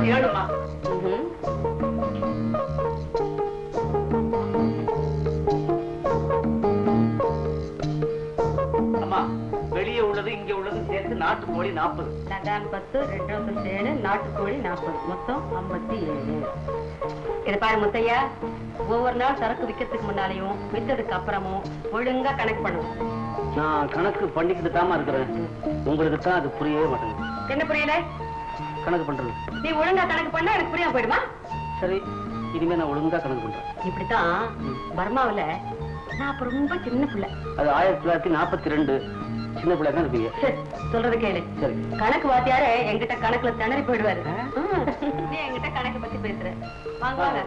57மா. அம்மா வெளியே உள்ளது இங்க உள்ளது சேர்த்து நாட்டுக்கோழி 40. லகான் 10, 2 7, நாட்டுக்கோழி 40, மொத்தம் 57. இதை பாரு முத்தையா, ஒவ்வொரு நாள் சரக்கு விற்கிறதுக்கு முன்னாலையும் வித்ததுக்கு அப்புறமும் ஒழுங்கா கணக்கு பண்ணணும். நான் கணக்கு பண்ணிக்கிட்டு தாமா இருக்கிறேன். உங்களுக்கு தான் அது புரியவே மாட்டேங்குது. என்ன புரியல? கணக்கு பண்றது நீ ஒழுங்கா கணக்கு பண்ணா எனக்கு புரியாம போயிடுமா? சரி, இனிமே நான் ஒழுங்கா கணக்கு பண்றேன். இப்படித்தான் பர்மாவில நான் அப்ப ரொம்ப சின்ன பிள்ளை. அது 1942. சின்ன பிள்ளை தான் இருப்பீங்க. சொல்றது கேளு. சரி. கணக்கு வாத்தியாரே என்கிட்ட கணக்குல திணறி போயிடுவாரு. நீ என்கிட்ட கணக்கு பத்தி பேசுற. வாங்க வாங்க.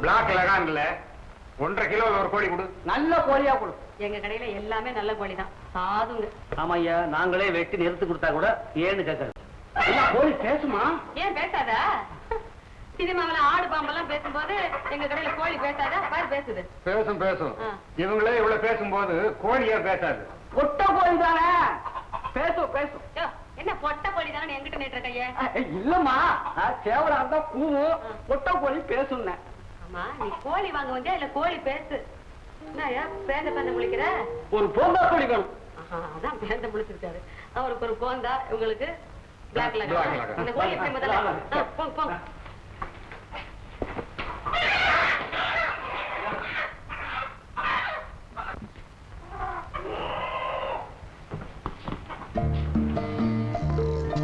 பிளாக் லகான்ல 1.5 கிலோ ஒரு கோழி கொடு. நல்ல கோழியா கொடு. எங்க கடையில எல்லாமே நல்ல கோழி தான். சாதுங்க. ஆமாய்யா, நாங்களே வெட்டி நிறுத்து கொடுத்தா கூட ஏன்னு கேட்கறது. கோழி பேசுமா? ஏன் பேசாதா? சினிமாவில ஆடு பாம்பெல்லாம் பேசும்போது எங்க கடையில கோழி பேசாதா? பாரு பேசுது. பேசும் பேசும். இவங்களே இவ்வளவு பேசும்போது கோழியா பேசாது. பொட்ட கோழி தானே பேசும் பேசும். என்ன பொட்ட கோழி தானே என்கிட்ட நேற்று கைய? இல்லம்மா, சேவலா இருந்தா கூவும், பொட்ட கோழி பேசும். ஆமா, நீ கோழி வாங்க வந்தியா இல்ல கோழி பேசு? என்னயா பேந்த பேந்த முழிக்கிற? ஒரு போந்தா கோழி வேணும். அதான் பேந்த முழிச்சிருக்காரு. அவருக்கு ஒரு போந்தா, உங்களுக்கு பிளாக் லகான். இந்த கோழி எப்படி முதல்ல போங்க போங்க.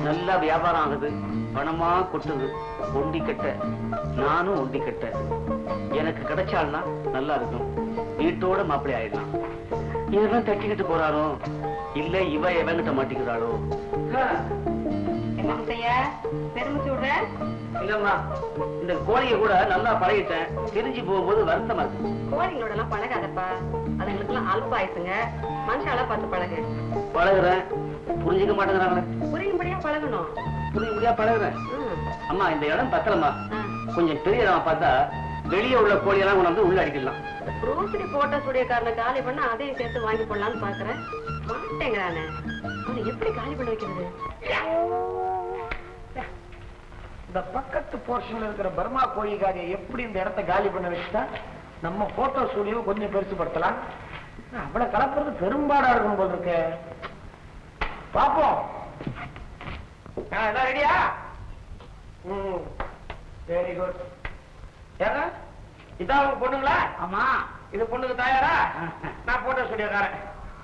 நல்லா வியாபாரம் ஆகுது, பணமா கொட்டுது. ஒண்டி கட்ட நானும் ஒண்டி கட்ட எனக்கு கிடைச்சால்னா நல்லா இருக்கும். வீட்டோட மாப்பிள்ளை ஆயிடலாம். இதெல்லாம் தட்டிக்கிட்டு போறாரோ இல்ல இவ எவங்கிட்ட மாட்டிக்கிறாளோ? என்ன முத்தையா பெருமை சொல்ற? இல்லம்மா, இந்த கோழியை கூட நல்லா பழகிட்டேன். தெரிஞ்சு போகும்போது வருத்தமா இருக்கு. கோழிங்களோட எல்லாம் பழகாதப்பா, அதுங்களுக்கு எல்லாம் அல்ப ஆயிடுச்சுங்க. மனுஷால பார்த்து பழகு. பழகுறேன், புரிஞ்சுக்க மாட்டேங்கிறாங்களே. புரியும்படியா பழகணும். புரியும்படியா பழகுறேன். அம்மா, இந்த இடம் பத்தலமா, கொஞ்சம் பெரிய இடமா பார்த்தா வெளியே உள்ள கோழியெல்லாம் கொண்டாந்து உள்ள அடிக்கலாம். ப்ரூஸ்லி போட்டோ ஸ்டுடியோக்காரனை காலி பண்ண அதையும் சேர்த்து வாங்கி போடலான்னு பாக்குறேன். மாட்டேங்கிறானே, அவனை எப்படி காலி பண்ண வைக்கிறது? இந்த பக்கத்து போர்ஷன்ல இருக்கிற பர்மா கோழிக்காக எப்படி இந்த இடத்தை காலி பண்ண வச்சுட்டா நம்ம போட்டோ ஸ்டுடியோ கொஞ்சம் பெருசுப்படுத்தலாம். அவ்வளவு கலப்புறது பெரும்பாடா இருக்கும் போல் இருக்கு. பாப்போம். ரெடியா? Very good. ஏங்க இதான் உங்க பொண்ணுங்களா? ஆமா. இது பொண்ணுக்கு தாயாரா? நான் போட்டோ ஸ்டுடியோக்காரன்.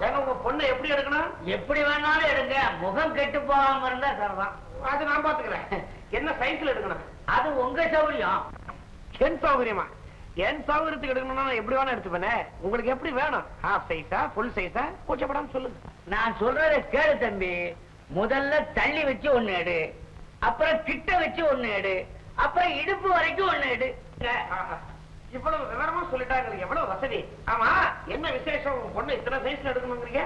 ஏங்க உங்க பொண்ணு எப்படி எடுக்கணும்? எப்படி வேணாலும் எடுங்க, முகம் கெட்டு போகாம இருந்தா சரிதான். அது நான் பாத்துக்கிறேன். என்ன சைஸ்ல எடுக்கணும்? அது உங்க சௌகரியம். என் சௌகரியமா? என் சௌகரியத்துக்கு எடுக்கணும்னா நான் எப்படி வேணா எடுத்துப்பேன். உங்களுக்கு எப்படி வேணும்? ஹாஃப் சைஸா ஃபுல் சைஸா? கூச்சப்படாம சொல்லுங்க. நான் சொல்றத கேளு தம்பி. முதல்ல தள்ளி வச்சு ஒண்ணு எடு, அப்புறம் கிட்ட வச்சு ஒண்ணு எடு, அப்புறம் இடுப்பு வரைக்கும் ஒண்ணு எடு. இவ்வளவு விவரமா சொல்லிட்டாங்க, எவ்வளவு வசதி. ஆமா, என்ன விசேஷம்? உங்க பொண்ணு இத்தனை சைஸ்ல எடுக்கணுங்கிறீங்க?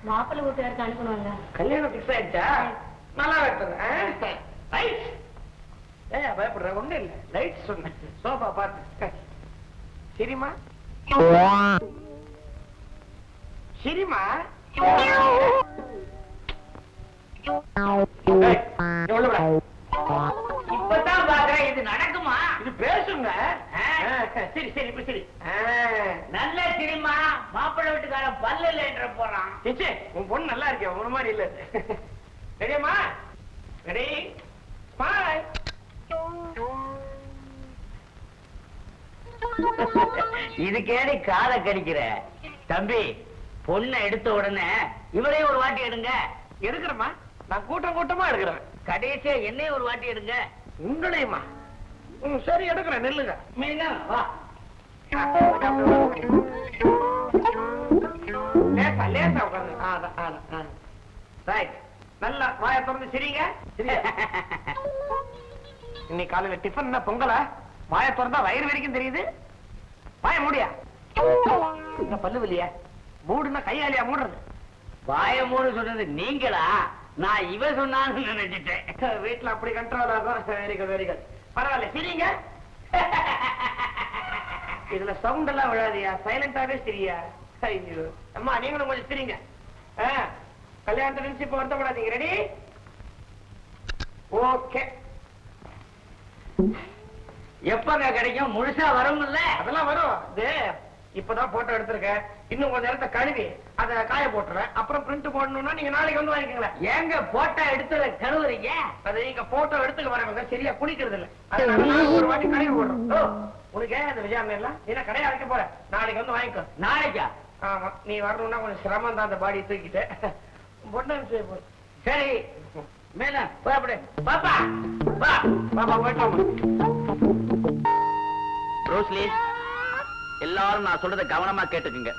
மாப்பிள்ளை வீட்டுக்காருக்கு அனுப்பணுங்க. கல்யாணம் பிக்ஸ் ஆயிடுச்சா? நல்லா எடுத்துங்க. ரைட். பயப்படுற ஒண்ணு இல்ல. லைட் சொன்னேன். சோபா பார்த்து சரிமா? சரிமா? இப்பதான் பாக்குறேன், இது நடக்குமா? இது பேசுங்க. சரி சரி இப்ப சரி. நல்ல சினிமா. மாப்பிள்ளை வீட்டுக்காரன் பல்லு இல்லைன்ற போறான். உன் பொண்ணு நல்லா இருக்கேன், உன மாதிரி இல்ல. ரெடியம்மா? ரெடி? பாய். இதுக்கேடி காலை கடிக்கிற தம்பி? பொண்ணை எடுத்த உடனே இவரையும் ஒரு வாட்டி எடுங்க. எடுக்கிறேம்மா, நான் கூட்டம் கூட்டமா எடுக்கிறேன். கடைசியா என்னையும் ஒரு வாட்டி எடுங்க. உங்களையுமா? சரி எடுக்கிறேன், நெல்லுங்க. மீனா வா. லேசா லேசா உட்காந்து. ரைட். நல்லா வாயை திறந்து சிரிங்க. இன்னைக்கு காலையில டிஃபன் பொங்கலா? வாயை திறந்தா வயிறு வரைக்கும் தெரியுது. வாய மூடியா? பல்லு வலியா? மூடுனா கையாலியா மூடுறது? வாய மூடு சொன்னது நீங்களா? நான் இவ சொன்னான்னு நினைச்சிட்டேன். வீட்டுல அப்படி கண்ட்ரோல் ஆகும். Very good very good. பரவாயில்ல சிரிங்க. இதுல சவுண்ட் எல்லாம் விழாதியா, சைலண்டாவே சிரியா. அம்மா நீங்களும் கொஞ்சம் சிரிங்க. கல்யாணத்தை நினைச்சு இப்ப வருத்தப்படாதீங்க. ரெடி? ஓகே. எப்பங்க கிடைக்கும்? முழுசா வரும்ல? அதெல்லாம் வரும். இது இப்பதான் போட்டோ எடுத்திருக்கேன். இன்னும் கொஞ்ச நேரத்தை கழுவி அதை காய போட்டுறேன். அப்புறம் பிரிண்ட் போடணும்னா நீங்க நாளைக்கு வந்து வாங்கிக்கங்களேன். ஏங்க போட்டோ எடுத்து கழுவுறீங்க? அது நீங்க போட்டோ எடுத்துக்க வரவங்க சரியா குளிக்கிறது இல்ல. அதனால நான் ஒரு வாட்டி கழுவி போடுறோம். ஓ, உனக்கு ஏன் இந்த விஜயாம எல்லாம் நீ கடையை அடைக்க போற? நாளைக்கு வந்து வாங்கிக்கோ. நாளைக்கா? ஆமா, நீ வரணும்னா கொஞ்சம் சிரமம் தான். அந்த பாடியை தூக்கிட்டு பொண்ணு செய்ய போற. சரி, மேல போய் பாப்பா வா. பாப்பா போயிட்டாமா. ரோஸ்லி, எல்லாரும் நான் சொல்றதை கவனமா கேட்டுக்குங்க.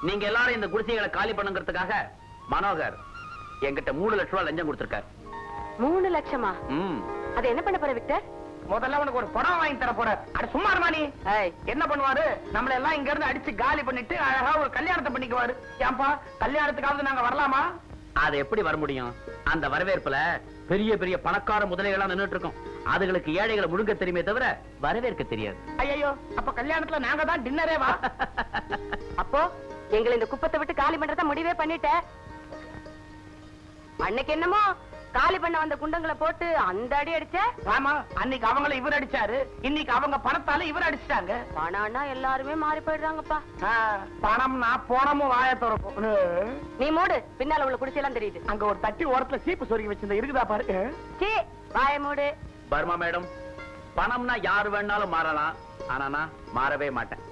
நீங்க எல்லாரும் இந்த குடிசைகளை காலி பண்ணுங்கிறதுக்காக மனோகர் என்கிட்ட 3 லட்சம் ரூபாய் லஞ்சம் கொடுத்திருக்காரு. 3 லட்சமா? அது என்ன பண்ண போற விக்டர்? முதல்ல உனக்கு ஒரு படம் வாங்கி தர போற. அட சும்மா இருமா நீ. என்ன பண்ணுவாரு? நம்மள எல்லாம் இங்க இருந்து அடிச்சு காலி பண்ணிட்டு அழகா ஒரு கல்யாணத்தை பண்ணிக்குவாரு. ஏன்பா, கல்யாணத்துக்காவது நாங்க வரலாமா? அது எப்படி வர முடியும்? அந்த வரவேற்புல பெரிய பெரிய பணக்கார முதலைகளா நின்னுட்டு இருக்கோம். அதுகளுக்கு ஏழைகளை முழுங்க தெரியுமே தவிர வரவேற்க தெரியாது. ஐயோ, அப்ப கல்யாணத்துல நாங்க தான் டின்னரே வா. அப்போ எங்களை இந்த குப்பத்தை விட்டு காலி பண்றத முடிவே பண்ணிட்ட. அன்னைக்கு என்னமோ காலி பண்ண வந்த குண்டங்களை போட்டு அந்த அடி அடிச்ச. ஆமா, அன்னைக்கு அவங்கள இவர் அடிச்சாரு, இன்னைக்கு அவங்க பணத்தால இவர் அடிச்சிட்டாங்க. பணம்னா எல்லாருமே மாறி போயிடுறாங்கப்பா. பணம்னா போனமும் வாய திறக்கும். நீ மூடு, பின்னால உள்ள குடிசையெல்லாம் தெரியுது. அங்க ஒரு தட்டி ஓரத்துல சீப்பு சொருகி வச்சிருந்த இருக்குதா பாரு. சீ, வாய மூடு. பர்மா மேடம், பணம்னா யாரு வேணாலும் மாறலாம். ஆனா நான் மாறவே மாட்டேன்.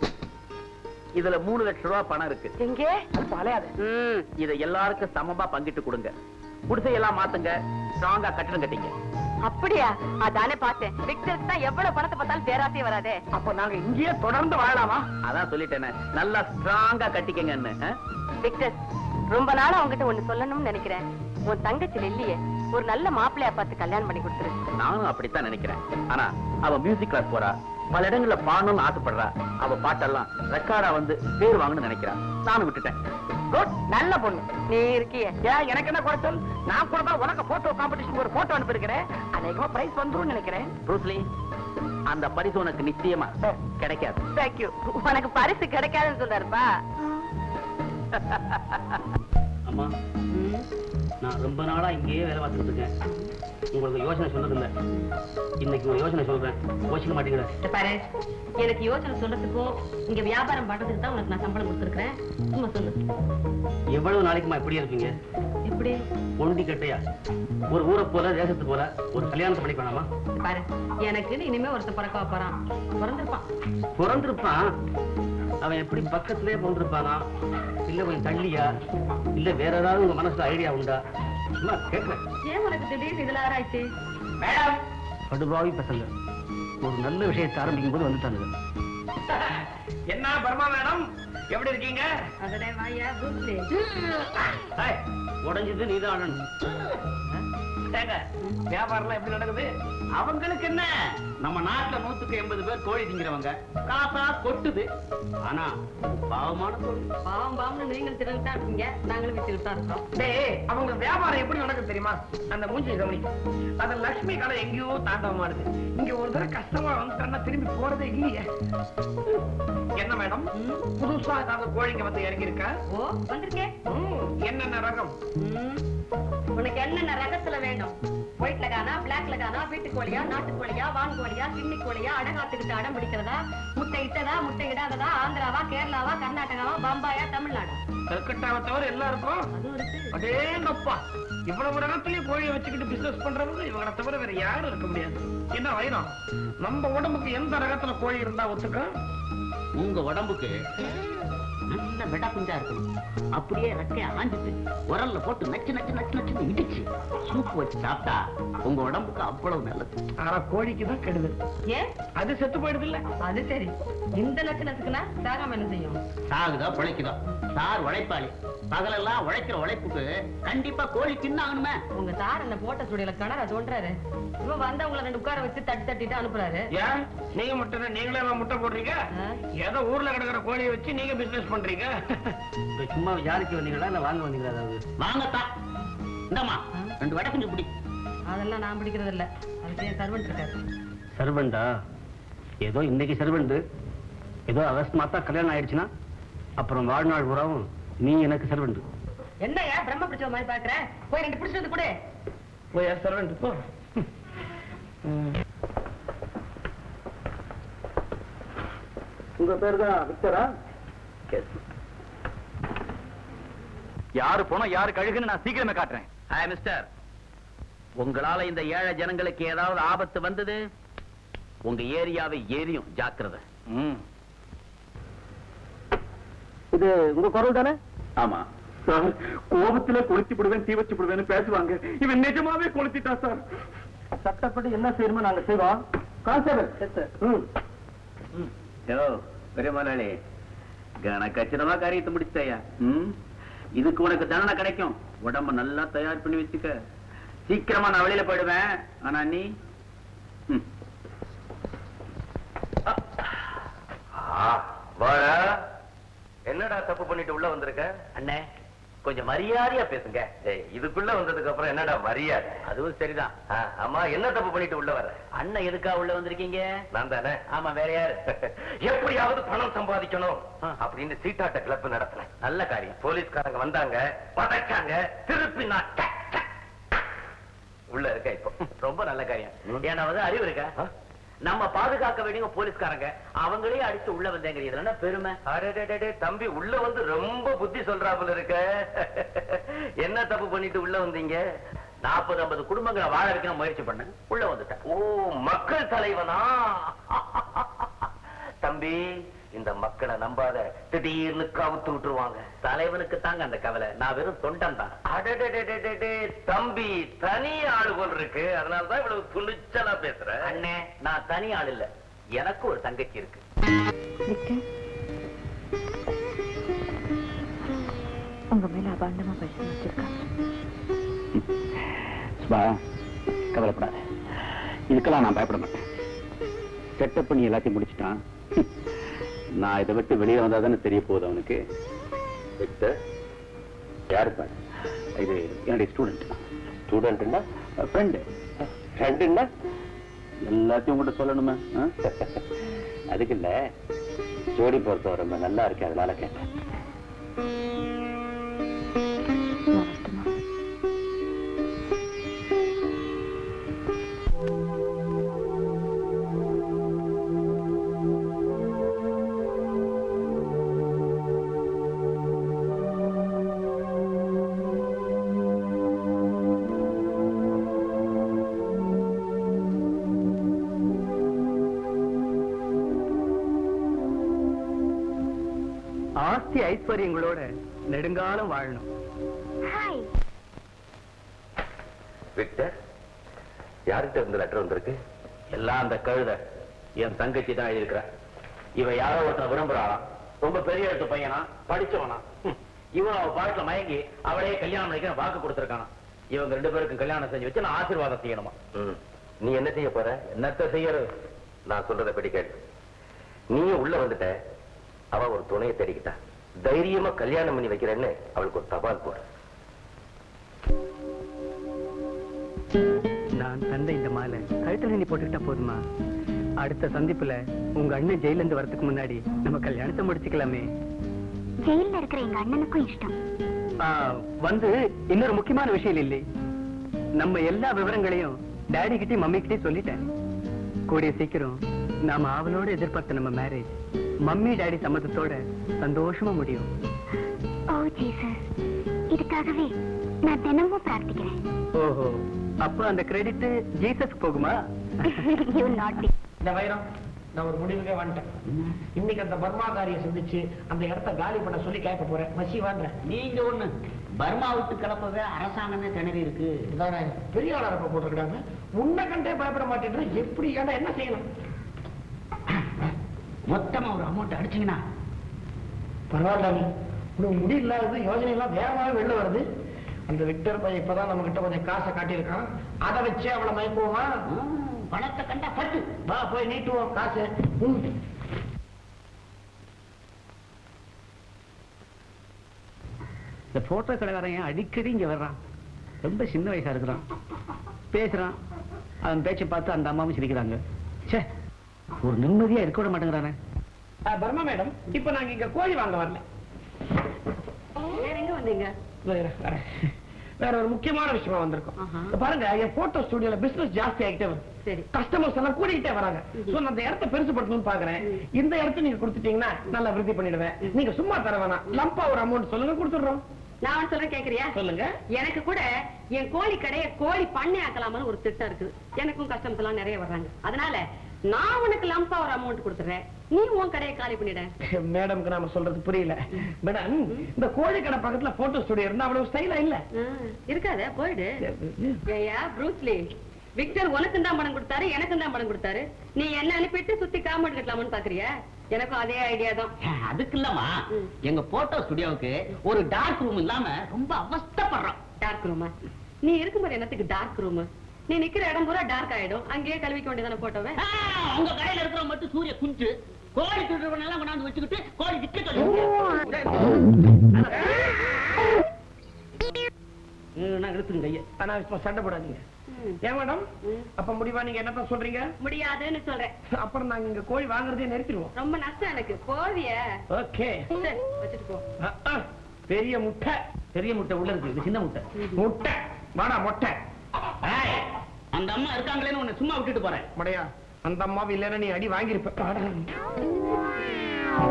இதுல 3 லட்சம் ரூபாய் பணம் இருக்கு. எங்கே? அலையாது. இதை எல்லாருக்கும் சமமா பங்கிட்டு கொடுங்க. குடிசையெல்லாம் மாத்துங்க, ஸ்ட்ராங்கா கட்டணம் கட்டிங்க. அப்படியா? அதானே பார்த்தேன். விக்டருக்கு தான் எவ்வளவு பணத்தை பார்த்தாலும் பேராசையே வராதே. அப்ப நாங்க இங்கேயே தொடர்ந்து வாழலாமா? அதான் சொல்லிட்டேனே, நல்லா ஸ்ட்ராங்கா கட்டிக்கங்கன்னு. விக்டர், ரொம்ப நாளா உங்ககிட்ட ஒண்ணு சொல்லணும்னு நினைக்கிறேன். உன் தங்கச்சி இல்லையே, ஒரு நல்ல மாப்பிள்ளையா பார்த்து கல்யாணம் பண்ணி கொடுத்துரு. நானும் அப்படித்தான் நினைக்கிறேன். ஆனா அவ மியூசிக் கிளாஸ் போறா, பல இடங்கள்ல பாடணும்னு ஆசைப்படுறா. அவ பாட்டெல்லாம் ரெக்கார்டா வந்து பேர் வாங்கணும்னு நினைக்கிறா. நானும் விட்டுட்டேன். குட், நல்ல பொண்ணு. நீ இருக்கிய? ஏன், எனக்கு என்ன குறைச்சல்? நான் கூட தான் உனக்கு போட்டோ காம்படிஷன் ஒரு போட்டோ அனுப்பியிருக்கிறேன். அநேகமா பிரைஸ் வந்துரும் நினைக்கிறேன். ப்ரூஸ்லி, அந்த பரிசு உனக்கு நிச்சயமா கிடைக்காது. தேங்க்யூ. உனக்கு பரிசு கிடைக்காதுன்னு சொல்றாருப்பா. அம்மா, நான் ரொம்ப நாளா இங்கேயே வேலை பார்த்துட்டு இருக்கேன். உங்களுக்கு யோசனை சொன்னதில்லை. இன்னைக்கு ஒரு யோசனை சொல்றேன், யோசிக்க மாட்டேங்கிற. பாரு, எனக்கு யோசனை சொல்றதுக்கும் இங்க வியாபாரம் பண்றதுக்கு தான் உனக்கு நான் சம்பளம் கொடுத்துருக்கேன். சும்மா சொல்லு. எவ்வளவு நாளைக்குமா இப்படியே இருப்பீங்க? எப்படி? ஒண்டி கட்டையா? ஒரு ஊரை போல தேசத்து போல ஒரு கல்யாணத்தை பண்ணி பண்ணாமா? பாரு, எனக்கு இனிமே ஒருத்தர் பிறக்க போறான். பிறந்திருப்பான். அவன் எப்படி பக்கத்திலே பிறந்திருப்பானா, இல்ல கொஞ்சம் தள்ளியா, இல்ல வேற ஏதாவது உங்க மனசுல ஐடியா உண்டா? கேட்கிறேன். ஏன் உனக்கு திடீர்னு இதுல ஆராய்ச்சி? மேடம், படுபாவி பசங்க ஒரு நல்ல விஷயத்தை ஆரம்பிக்கும் போது வந்துட்டானுங்க. என்ன பர்மா மேடம், எப்படி இருக்கீங்க? அதனே வாயா பூஸ்லி. உடஞ்சது நீதான். வியாபாரம் எப்படி நடக்குது? அவங்களுக்கு என்ன, நம்ம நாட்டுல 180 பேர் கோழி திங்கிறவங்க, காசா கொட்டுது. ஆனா பாவமான தொழில். பாவம் பாவம்னு நீங்கள் திறந்துட்டா இருக்கீங்க, நாங்களும் வித்துக்கிட்டு தான் இருக்கோம். டேய், அவங்க வியாபாரம் எப்படி நடக்குது தெரியுமா? அந்த மூஞ்சி கவனி. அந்த லட்சுமி கடை எங்கேயோ தாண்டவமாடுது. இங்க ஒரு தடவை கஷ்டமா வந்துட்டா திரும்பி போறதே இல்லையே. என்ன மேடம், புதுசா ஏதாவது கோழிங்க வந்து இறங்கி இருக்கா? ஓ, வந்திருக்கேன். என்னென்ன ரகம்? உனக்கு என்னென்ன ரகத்துல வேணும்? ஒயிட்ல காணா, பிளாக்ல காணா, வீட்டு கோழியா, நாட்டு கோழியா, வான் கோழியா, கிண்ணி கோழியா, அடகாத்துக்கிட்டு அடம் பிடிக்கிறதா, முட்டை இட்டதா, முட்டை இடாததா, ஆந்திராவா, கேரளாவா, கர்நாடகாவா, பம்பாயா, தமிழ்நாடா? கல்கட்டாவை தவிர எல்லாருக்கும். அதுவும் இருக்கு. அதேங்கப்பா, இவ்வளவு ரகத்திலேயே கோழியை வச்சுக்கிட்டு பிசினஸ் பண்றவங்க இவங்களை தவிர வேற யாரும் இருக்க முடியாது. என்ன வைரம், நம்ம உடம்புக்கு எந்த ரகத்துல கோழி இருந்தா ஒத்துக்கும்? உங்க உடம்புக்கு நல்ல வெடா குஞ்சா இருக்கணும். அப்படியே ரெக்கைய ஆஞ்சிட்டு உரல்ல போட்டு நச்சு நச்சு நச்சு நச்சு இடிச்சு சூப்பு வச்சு சாப்பிட்டா உங்க உடம்புக்கு அவ்வளவு நல்லது. ஆனா கோழிக்கு தான் கெடுதல். ஏன்? அது செத்து போயிடுது இல்ல? அது சரி. இந்த நச்சுனா சாகாம என்ன செய்யும்? சாகுதா பிழைக்குதா? சார் உழைப்பாளி. பகலெல்லாம் உழைக்கிற உழைப்புக்கு கண்டிப்பா கோழி தின்னாகணுமே. உங்க சார் என்ன போட்ட சுடியில கிணற தோன்றாரு. இவன் வந்தவங்களை 2 உட்கார வச்சு தட்டி தட்டிட்டு அனுப்புறாரு. ஏன் நீங்க முட்டை, நீங்களே முட்டை போடுறீங்க? ஏதோ ஊர்ல கிடக்கிற கோழியை வச்சு நீங்க பிசினஸ் பண்றீங்க. சும்மா விசாரிக்க வந்தீங்களா இல்ல வாங்க வந்தீங்களா? அதாவது வாங்கத்தான். இந்தம்மா 2 வடை கொஞ்சம் பிடி. அதெல்லாம் நான் பிடிக்கிறது இல்ல. அதுக்கு சர்வெண்ட் இருக்காரு. சர்வெண்டா? ஏதோ இன்னைக்கு சர்வெண்ட், ஏதோ அவசரமாத்தா கல்யாணம் ஆயிடுச்சுன்னா அப்புறம் வாழ்நாள் பூராவும் நீ எனக்கு சர்வெண்ட். என்னையா பிரம்ம பிடிச்ச மாதிரி பாக்குற? போய் 2 பிடிச்சது கூட. போய் சர்வெண்ட் போ. உங்க பேர் தான் விக்டரா? யாரு போனோம் யாரு கழுகுன்னு நான் சீக்கிரமே காட்டுறேன். மிஸ்டர், உங்களால இந்த ஏழை ஜனங்களுக்கு ஏதாவது ஆபத்து வந்தது, உங்க ஏரியாவை ஏரியும். ஜாக்கிரதை. இது உங்க குரல் தானே? ஆமா சார், கோபத்துல கொளுத்தி விடுவேன், தீ வச்சு விடுவேன்னு பேசுவாங்க. இவன் நிஜமாவே கொளுத்திட்டா சார். சட்டப்படி என்ன செய்யணுமோ நாங்க செய்வோம். கான்ஸ்டபிள். பெரிய முதலாளி, கச்சிதமா காரியத்தை முடிச்சிட்டாயா? இதுக்கு உனக்கு தண்டனை கிடைக்கும். உடம்ப நல்லா தயார் பண்ணி வச்சுக்க. சீக்கிரமா நான் வெளியில போயிடுவேன். ஆனா நீ என்னடா தப்பு பண்ணிட்டு உள்ள வந்திருக்க? அண்ணே, கொஞ்சம் மரியாதையா பேசுங்க. இதுக்குள்ள வந்ததுக்கு அப்புறம் என்னடா மரியாதை? அதுவும் சரிதான். அம்மா, என்ன தப்பு பண்ணிட்டு உள்ள வர? அண்ணன் எதுக்கா உள்ள வந்திருக்கீங்க? நான் தானே. ஆமா, வேற யாரு? எப்படியாவது பணம் சம்பாதிக்கணும் அப்படின்னு சீட்டாட்ட கிளப் நடத்தினேன். நல்ல காரியம். போலீஸ்காரங்க வந்தாங்க, பதச்சாங்க, திருப்பி நான் உள்ள இருக்க. இப்போ ரொம்ப நல்ல காரியம். ஏன்னா அறிவு இருக்கா? நம்ம பாதுகாக்க வேண்டிய போலீஸ்காரங்க அவங்களே அடிச்சு உள்ள வந்தேங்கிறது பெருமை. அடே தம்பி, உள்ள வந்து ரொம்ப புத்தி சொல்றாப்புல இருக்க. என்ன தப்பு பண்ணிட்டு உள்ள வந்தீங்க? 40-50 குடும்பங்களை வாழ வைக்கணும் முயற்சி பண்ண உள்ள வந்துட்டேன். ஓ, மக்கள் தலைவனா? தம்பி, இந்த மக்களை நம்பாத, திடீர்னு கவுத்து விட்டுருவாங்க. தலைவனுக்கு தாங்க அந்த கவலை, நான் வெறும் தொண்டன் தான். அடடே தம்பி, தனி ஆளு போல் இருக்கு, அதனாலதான் இவ்வளவு துணிச்சலா பேசுற. அண்ணே, நான் தனி ஆள் இல்ல, எனக்கு ஒரு தங்கச்சி இருக்கு. உங்க மேல அபாண்டமா பரிசு வச்சிருக்காங்க. கவலைப்படாத, இதுக்கெல்லாம் நான் பயப்பட மாட்டேன். செட்டப் பண்ணி எல்லாத்தையும் முடிச்சுட்டான். நான் இதை விட்டு வெளியே வந்தாதானே தெரிய போகுது அவனுக்கு. யாருப்பா? இது என்னுடைய ஸ்டூடெண்ட். ஸ்டூடெண்ட்னா ஃப்ரெண்டு. ஃப்ரெண்டுன்னா எல்லாத்தையும் உங்கள்கிட்ட சொல்லணுமே? அதுக்கு இல்ல, ஜோடி பொறுத்தவரை ரொம்ப நல்லா இருக்கு, அதனால கேட்டேன். ஆஸ்தி ஐஸ்வர்யங்களோட நெடுங்காலம் வாழணும். விக்டர், யார்கிட்ட இருந்து லெட்டர் வந்திருக்கு? எல்லாம் அந்த கழுத என் தங்கச்சி தான் எழுதியிருக்கிற. இவ யாரோ ஒருத்தன் விரும்புறாளாம். ரொம்ப பெரிய இடத்து பையனா, படிச்சவனா. இவன் அவ பாட்டுல மயங்கி அவளையே கல்யாணம் பண்ணிக்க வாக்கு கொடுத்திருக்கானா. இவங்க 2 பேருக்கும் கல்யாணம் செஞ்சு வச்சு நான் ஆசீர்வாதம் செய்யணுமா. நீ என்ன செய்ய போற? என்னத்த செய்யறது? நான் சொல்றத படி கேளு. நீயும் உள்ள வந்துட்ட, அவ ஒரு துணையை தேடிக்கிட்டா. தைரியமா கல்யாணம் பண்ணி வைக்கிறேன்னு அவளுக்கு ஒரு தபால் போடு. நான் தந்த இந்த மாலை கழுத்துல நீ போட்டுக்கிட்டா போதுமா? அடுத்த சந்திப்புல உங்க அண்ணன் ஜெயில இருந்து வரதுக்கு முன்னாடி நம்ம கல்யாணத்தை முடிச்சுக்கலாமே. ஜெயில இருக்கிற எங்க அண்ணனுக்கும் இஷ்டம். வந்து இன்னொரு முக்கியமான விஷயம் இல்லை, நம்ம எல்லா விவரங்களையும் டாடி கிட்டயும் மம்மி கிட்டயும் சொல்லிட்டேன். கூடிய சீக்கிரம் நாம அவளோட எதிர்பார்த்த நம்ம மேரேஜ் மம்மி டாடி சம்மதத்தோட சந்தோஷமா முடியும். ஓ ஜீசஸ், இதுக்காகவே நான் தினமும் பிரார்த்திக்கிறேன். ஓஹோ, அப்ப அந்த கிரெடிட் ஜீசஸ் போகுமா? You naughty. இந்த வைரம், நான் ஒரு முடிவுக்கே வந்துட்டேன். இன்னைக்கு அந்த பர்மாகாரியை சந்திச்சு அந்த இடத்த காலி பண்ண சொல்லி கேட்க போறேன். மசி வாங்க. நீங்க ஒண்ணு பர்மா விட்டு கிளப்பவே அரசாங்கமே திணறி இருக்கு. இதானே பெரிய ஆளா இருப்ப போட்டிருக்கிறாங்க. முன்ன கண்டே பயப்பட மாட்டேன்ற எப்படி என்ன செய்யணும்? மொத்தமா ஒரு அமௌண்ட் அடிச்சீங்கன்னா பரவாயில்ல, உனக்கு முடியல, யோஜனை எல்லாம் வேகமாவே வெளில வருது. அந்த விக்டர் பையன் இப்பதான் நம்ம கிட்ட கொஞ்சம் காசை காட்டியிருக்கான். அதை வச்சு அவளை மயக்குவோமா? பணத்தை கண்டா பட்டு வா போய் நீட்டுவோம் காசு. இந்த போட்டோ கடைக்காரன் அடிக்கடி இங்க வர்றான். ரொம்ப சின்ன வயசா இருக்கிறான், பேசுறான். அவன் பேச்சை பார்த்து அந்த அம்மாவும் சிரிக்கிறாங்க. சே, ஒரு நிம்மதியா இருக்க விட மாட்டேங்கிறானே. பர்மா மேடம், இப்ப நாங்க இங்க கோழி வாங்க வரல. வேற எங்க வந்தீங்க? வேற ஒரு முக்கியமான விஷயமா வந்திருக்கோம். இப்ப பாருங்க, என் போட்டோ ஸ்டுடியோல பிசினஸ் ஜாஸ்தி ஆகிட்டே வருது. சரி. கஸ்டமர்ஸ் எல்லாம் கூடிக்கிட்டே வராங்க. சோ நான் அந்த இடத்தை பெருசுபடுத்தணும்னு பாக்குறேன். இந்த இடத்தை நீங்க கொடுத்துட்டீங்கன்னா நல்லா விருத்தி பண்ணிடுவேன். நீங்க சும்மா தர வேணாம், லம்பா ஒரு அமௌண்ட் சொல்லுங்க, கொடுத்துடுறோம். நான் சொல்ல கேக்குறியா? சொல்லுங்க. எனக்கு கூட என் கோழி கடையை கோழி பண்ணை ஆக்கலாம்னு ஒரு திட்டம் இருக்குது. எனக்கும் கஸ்டமர்ஸ் எல்லாம் நிறைய வர்றாங்க. அதனால நான் உனக்கு லம்பா ஒரு அமௌண்ட் கொடுத்துறேன், நீ உன் கடையை காலி பண்ணிட. மேடம்க்கு நாம சொல்றது புரியல. மேடம், இந்த கோழி கடை பக்கத்துல போட்டோ ஸ்டுடியோ இருந்தா அவ்வளவு ஸ்டைலா இல்ல. இருக்காத, போயிடு. ஏயா ப்ரூஸ்லி, விக்டர் உனக்கும் தான் பணம் கொடுத்தாரு, எனக்கும் தான் பணம் கொடுத்தாரு. நீ என்ன அனுப்பிட்டு சுத்தி காமெண்ட் கட்டலாம்னு பாக்குறியா? எனக்கும் அதே ஐடியா தான். அதுக்கு இல்லமா, எங்க போட்டோ ஸ்டுடியோவுக்கு ஒரு டார்க் ரூம் இல்லாம ரொம்ப அவஸ்தைப்படுறோம். டார்க் ரூமா? நீ இருக்கும்போது என்னத்துக்கு டார்க் ரூம்? நீ நிக்கிற இடம் பூரா டார்க் ஆயிடும், அங்கேயே கழுவிக்க வேண்டியதான போட்டோவே. உங்க கடையில இருக்கிற மட்டும் சூரிய குஞ்சு கோழி துடுறவன் எல்லாம் கொண்டாந்து வச்சுக்கிட்டு கோழி திக்க சொல்லி இழுத்துங்க கைய. ஆனா இப்ப சண்டை போடாதீங்க. ஏன் மேடம், அப்ப முடிவா நீங்க என்னதான் சொல்றீங்க? முடியாதுன்னு சொல்றேன். அப்புறம் நாங்க இங்க கோழி வாங்குறதே நிறுத்திடுவோம். ரொம்ப நஷ்டம் எனக்கு. போவிய ஓகே, வச்சுட்டு போ. பெரிய முட்டை. பெரிய முட்டை உள்ள இருக்கு, இது சின்ன முட்டை. முட்டை வாடா மொட்டை. அந்த அம்மா இருக்காங்களேன்னு உன்னை சும்மா விட்டுட்டு போறேன். மடையா, அந்த அம்மாவை இல்லைன்னா நீ அடி வாங்கியிருப்ப.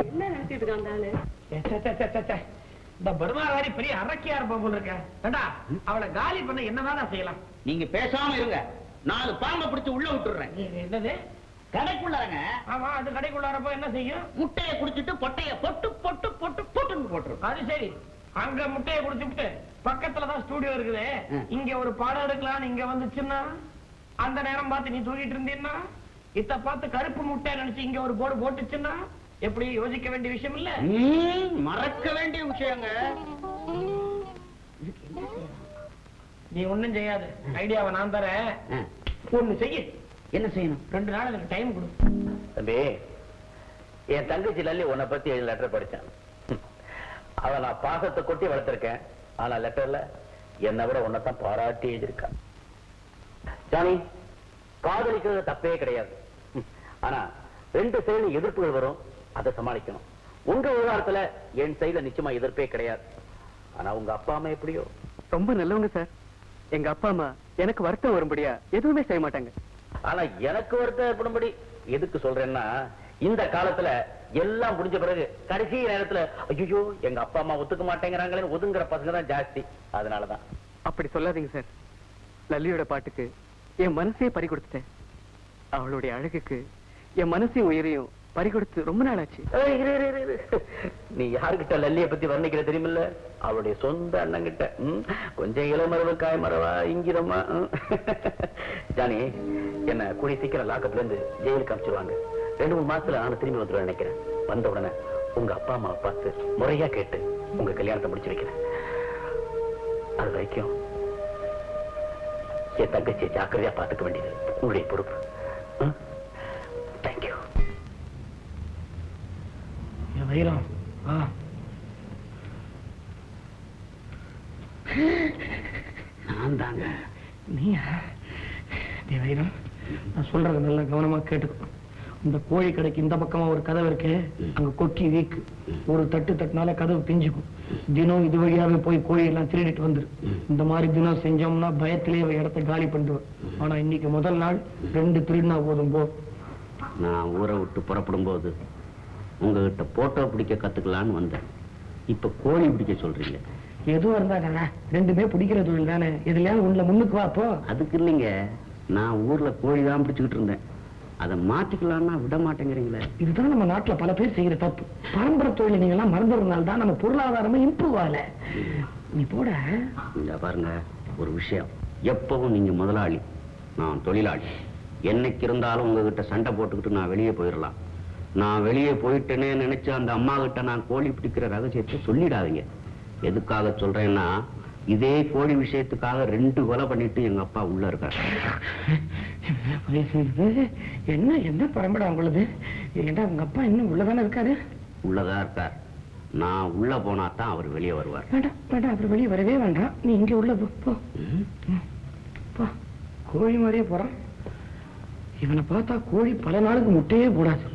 என்ன நினைச்சிட்டு இருக்கான் அந்த ஆளு? இந்த பர்மாவாரி பெரிய அரக்கியா இருப்பா போல இருக்க. ஏண்டா, அவளை காலி பண்ண என்னதான் செய்யலாம்? நீங்க பேசாம இருங்க, 4 பாம்பை பிடிச்சு உள்ள விட்டுறேன். என்னது? கடைக்குள்ளாரங்க. ஆமா, அது கடைக்குள்ளாரப்போ என்ன செய்யும்? முட்டையை குடிச்சிட்டு பொட்டைய பொட்டு பொட்டு பொட்டு பொட்டுன்னு போட்டுரும். அது சரி, அங்க முட்டையை குடிச்சுட்டு பக்கத்துலதான் ஸ்டுடியோ இருக்குது, இங்க ஒரு பாடம் எடுக்கலாம். இங்க வந்துச்சுன்னா அந்த நேரம் பார்த்து நீ தூங்கிட்டு இருந்தீன்னா, இத பார்த்து கருப்பு முட்டை நினைச்சு இங்க ஒரு போர்டு போட்டுச்சுன்னா எப்படி? யோசிக்க வேண்டிய விஷயம் இல்ல, மறக்க வேண்டிய விஷயங்க. நீ ஒண்ணும் செய்யாது. ஐடியாவை நான் தரேன், ஒண்ணு செய்ய. என்ன செய்யணும்? 2 நாள் எனக்கு டைம் கொடு. தம்பி, என் தங்கச்சி லல்லி உன்னை பத்தி லெட்டர் படிச்சேன். அவ நான் பாசத்தை கொட்டி வளர்த்திருக்கேன். ஆனா லெட்டர்ல என்னை விட உன்னைத்தான் பாராட்டி எழுதியிருக்கா. ஜானி, காதலிக்கிறது தப்பே கிடையாது. ஆனா 2 சைடுல எதிர்ப்புகள் வரும், அதை சமாளிக்கணும். உங்க விவகாரத்துல என் சைடுல நிச்சயமா எதிர்ப்பே கிடையாது. ஆனா உங்க அப்பா அம்மா எப்படியோ ரொம்ப நல்லவங்க சார். எங்க அப்பா அம்மா எனக்கு வருத்தம் வரும்படியா எதுவுமே செய்ய மாட்டாங்க. ஆனா எனக்கு வருத்தம் ஏற்படும்படி எதுக்கு சொல்றேன்னா, இந்த காலத்துல எல்லாம் முடிஞ்ச பிறகு கடைசி நேரத்துல ஐயோ எங்க அப்பா அம்மா ஒத்துக்க மாட்டேங்கிறாங்களே ஒதுங்குற பசங்க தான் ஜாஸ்தி. அதனாலதான். அப்படி சொல்லாதீங்க சார். லல்லியோட பாட்டுக்கு என் மனசையே பறி கொடுத்துட்டேன். அவளுடைய அழகுக்கு என் மனசையும் உயிரையும் பறி கொடுத்து ரொம்ப நாள் ஆச்சு. நீ யாருகிட்ட லல்லிய பத்தி வர்ணிக்கிற தெரியுமில்ல? அவளுடைய சொந்த அண்ணங்கிட்ட. கொஞ்சம் இளமரவு காய்மரவா இங்கிதமா. ஜானி, என்ன கூடி சீக்கிரம் லாக்கத்துல இருந்து ஜெயிலுக்கு அனுப்பிச்சிருவாங்க. 2-3 மாசத்துல நான் திரும்பி வந்துடுவேன் நினைக்கிறேன். வந்த உடனே உங்க அப்பா அம்மாவை பார்த்து முறையா கேட்டு உங்க கல்யாணத்தை முடிச்சு வைக்கிறேன். அது வரைக்கும் என் தங்கச்சியை ஜாக்கிரதையா பார்த்துக்க வேண்டியது உங்களுடைய பொறுப்பு. தேங்க்யூ. வைரம், நான் தாங்க. நீயா? வைரம், நான் சொல்றத நல்லா கவனமா கேட்டுக்கோ. இந்த கோழி கடைக்கு இந்த பக்கமா ஒரு கதவு இருக்கு, அங்க கொக்கி வீக்கு. ஒரு தட்டு தட்டினால கதவு பிஞ்சுக்கும். தினம் இது வழியாவே போய் கோழி எல்லாம் திருடிட்டு வந்துரு. இந்த மாதிரி தினம் செஞ்சோம்னா பயத்திலேயே இடத்தை காலி பண்ணிடுவேன். ஆனா இன்னைக்கு முதல் நாள் 2 திருடினா போதும். போ. நான் ஊரை விட்டு புறப்படும் போது உங்ககிட்ட போட்டோ பிடிக்க கத்துக்கலான்னு வந்தேன். இப்ப கோழி பிடிக்க சொல்றீங்க. எதுவும் இருந்தா 2மே பிடிக்கிற தொழில் தானே. எதுலயாவது உள்ள முன்னுக்கு வா. போ. அதுக்கு இல்லைங்க, நான் ஊர்ல கோழி தான் பிடிச்சுக்கிட்டு இருந்தேன். அதை மாத்திக்கலாம்னா விட மாட்டேங்கிறீங்களே. இதுதான் நம்ம நாட்டுல பல பேர் செய்யற தப்பு. பரம்பரை தொழில் நீங்க எல்லாம் மறந்துறதுனால தான் நம்ம பொருளாதாரமும் இம்ப்ரூவ் ஆகல. நீ போட. இந்த பாருங்க, ஒரு விஷயம். எப்பவும் நீங்க முதலாளி, நான் தொழிலாளி. என்னைக்கு இருந்தாலும் உங்ககிட்ட சண்டை போட்டுக்கிட்டு நான் வெளியே போயிடலாம். நான் வெளியே போயிட்டேனே நினைச்சு அந்த அம்மா கிட்ட நான் கோழி பிடிக்கிற ரகசியத்தை சொல்லிடாதீங்க. எதுக்காக சொல்றேன்னா, இதே கோழி விஷயத்துக்காக 2 கொலை பண்ணிட்டு எங்க அப்பா உள்ள இருக்காரு. என்ன என்ன பரம்பரை உங்களது? ஏண்டா உங்க அப்பா இன்னும் உள்ளதானே இருக்காரு? உள்ளதா இருக்கார். நான் உள்ள போனா தான் அவர் வெளியே வருவார். வேண்டாம் வேண்டாம், அவர் வெளியே வரவே வேண்டாம். நீ இங்க உள்ள போ. போ. கோழி மாதிரியே போறான். இவனை பார்த்தா கோழி பல நாளுக்கு முட்டையே போடாது.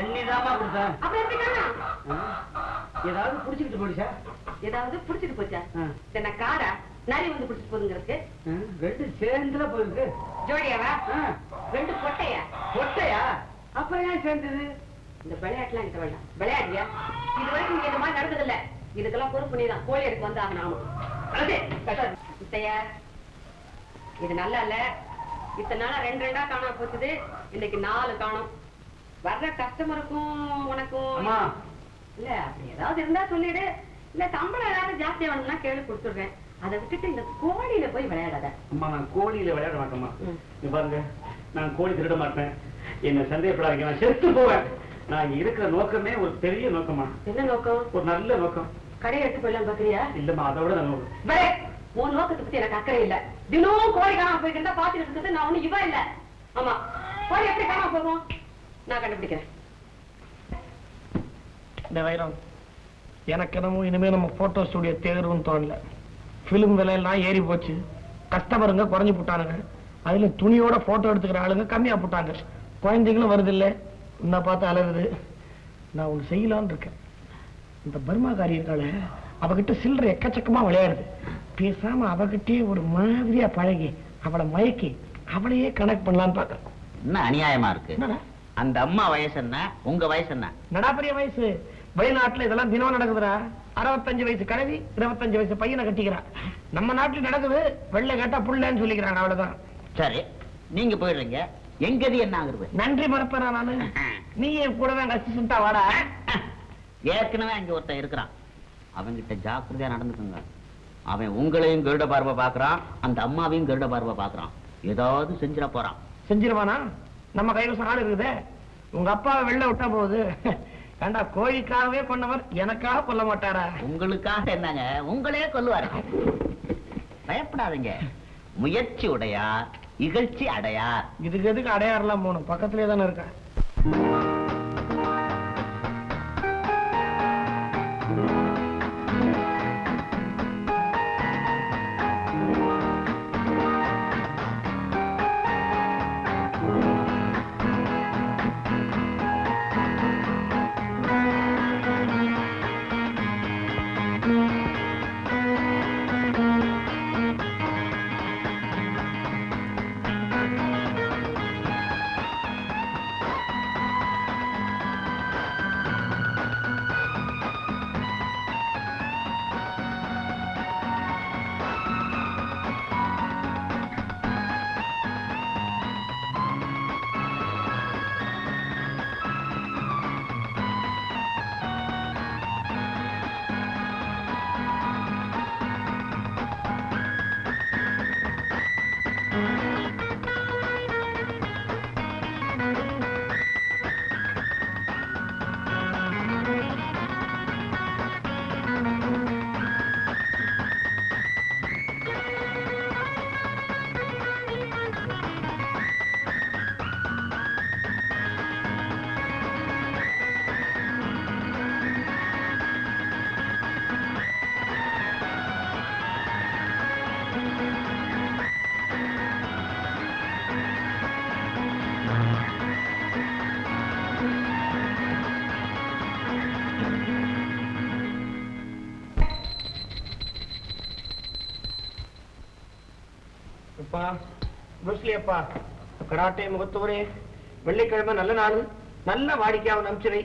எண்ணிதாமா கொடுத்தேன். அப்புறம் எப்படி காணா? ஏதாவது புடிச்சுக்கிட்டு போடுச்சா? ஏதாவது புடிச்சிட்டு போச்சா? என்ன காடா நரி வந்து புடிச்சிட்டு போதுங்கிறதுக்கு? ரெண்டு சேர்ந்துல போயிருக்கு. ஜோடியாவா? ரெண்டு பொட்டையா? பொட்டையா? அப்புறம் ஏன் சேர்ந்தது? இந்த விளையாட்டுலாம் கிட்ட வேண்டாம். விளையாடியா? இது வரைக்கும் நீங்க இந்த மாதிரி நடந்தது இல்ல. இதுக்கெல்லாம் பொறுப்பு நீதான். கோழி எடுத்து வந்து ஆகணும். இது நல்லா இல்ல. இத்தனை நாளா 2 2 காணாம போச்சுது. இன்னைக்கு 4 காணும். வர்ற கஸ்டமருக்கும் உனக்கும் இல்ல அப்படி ஏதாவது இருந்தா சொல்லிடு. இல்ல சம்பளம் ஏதாவது ஜாஸ்தியா வேணும்னா கேள்வி கொடுத்துடுறேன். அதை விட்டுட்டு இந்த கோழியில போய் விளையாடாத. அம்மா நான் கோழியில விளையாட மாட்டேம்மா. நீ பாருங்க, நான் கோழி திருட மாட்டேன். என்ன சந்தேகப்படாதீங்க, நான் செத்து போவேன். நான் இங்க இருக்கிற நோக்கமே ஒரு பெரிய நோக்கமா. என்ன நோக்கம்? ஒரு நல்ல நோக்கம். கடையை எடுத்து போயிடலாம் பாக்குறியா? இல்லம்மா, அதை விட நான் உன் நோக்கத்தை பத்தி எனக்கு அக்கறை இல்ல. தினமும் கோழி காணாம போயிட்டு இருந்தா பாத்துட்டு இருக்கிறது நான் ஒண்ணு இவ இல்ல. ஆமா, கோழி எப்படி காணாம போகும்? நான் கண்டுபிடிக்கிறேன். இந்த வைரம் எனக்கு என்னமோ இனிமே நம்ம போட்டோ ஸ்டுடியோ தேர்வுன்னு தோணல. பிலிம் விலையெல்லாம் ஏறி போச்சு, கஸ்டமருங்க குறைஞ்சு போட்டானுங்க. அதுல துணியோட போட்டோ எடுத்துக்கிற ஆளுங்க கம்மியா போட்டாங்க. குழந்தைங்களும் வருது இல்ல, என்ன பார்த்து அழகுது. நான் ஒண்ணு செய்யலான்னு இருக்கேன். இந்த பர்மாக்காரி இருக்காள, அவகிட்ட சில்லறை எக்கச்சக்கமா விளையாடுது. பேசாம அவகிட்டே ஒரு மாதிரியா பழகி அவளை மயக்கி அவளையே கனெக்ட் பண்ணலான்னு பாக்குறேன். என்ன அநியாயமா இருக்கு? என்னடா அந்த அம்மா வயசு என்ன, உங்க வயசு என்ன? நடா பெரிய வயசு. வெளிநாட்டுல இதெல்லாம் தினம் நடக்குதுடா. 65 வயசு கிழவி 25 வயசு பையனை கட்டிக்கிறா. நம்ம நாட்டுல நடக்குது. வெள்ளை கேட்டா புள்ளன்னு சொல்லிக்கிறாங்க, அவ்வளவுதான். சரி, நீங்க போயிடுறீங்க, எங்கது என்ன ஆகுறது? நன்றி மறப்பேன் நானு. நீ என் கூடவே அசிஸ்டண்டா வாடா. ஏற்கனவே அங்க ஒருத்தன் இருக்கிறான், அவன்கிட்ட ஜாக்கிரதையா நடந்துக்குங்க. அவன் உங்களையும் கருட பார்வை பாக்குறான், அந்த அம்மாவையும் கருட பார்வை பாக்குறான். ஏதாவது செஞ்சிட போறான். செஞ்சிருவானா? நம்ம கைவசம் ஆள் இருக்குதே. உங்க அப்பாவை வெளில விட்டா போகுது. ஏண்டா, கோழிக்காகவே கொண்டவர் எனக்காக கொல்ல மாட்டாரா? உங்களுக்காக என்னங்க, உங்களே கொல்லுவாரு. பயப்படாதீங்க. முயற்சி உடையார் இகழ்ச்சி அடையார். இதுக்கு எதுக்கு அடையாறுலாம் போகணும்? பக்கத்திலே தானே இருக்கா. அப்பா, கராட்டே முகத்தூரே, வெள்ளிக்கிழமை நல்ல நாள், நல்ல வாடிக்கையாவை நம்பிச்சிரை.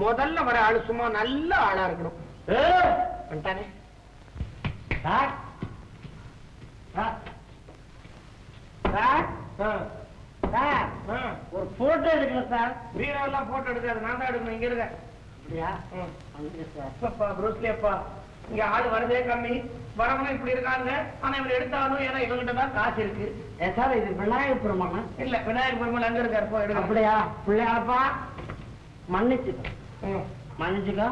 முதல்ல வர ஆளு சும்மா நல்ல ஆளா இருக்கணும். வந்துட்டானே சார். ஒரு போட்டோ எடுக்கணும் சார். வீரெல்லாம் போட்டோ எடுக்காது, நான் தான் எடுக்கணும். இங்க இருக்க அப்படியா? புரூஸ்லி அப்பா, இங்க ஆளு வரதே கம்மி. வரவனும் இப்படி இருக்காங்க. ஆனா இவன் எடுத்தாலும் ஏன்னா இவங்கிட்ட தான் காசு இருக்கு. சார், இது விநாயகர் பெருமானா? இல்ல, விநாயகர் பெருமாள் அங்க இருக்காரு. போ எடுக்க. அப்படியா? பிள்ளையாப்பா மன்னிச்சுக்கோ, மன்னிச்சுக்கோ.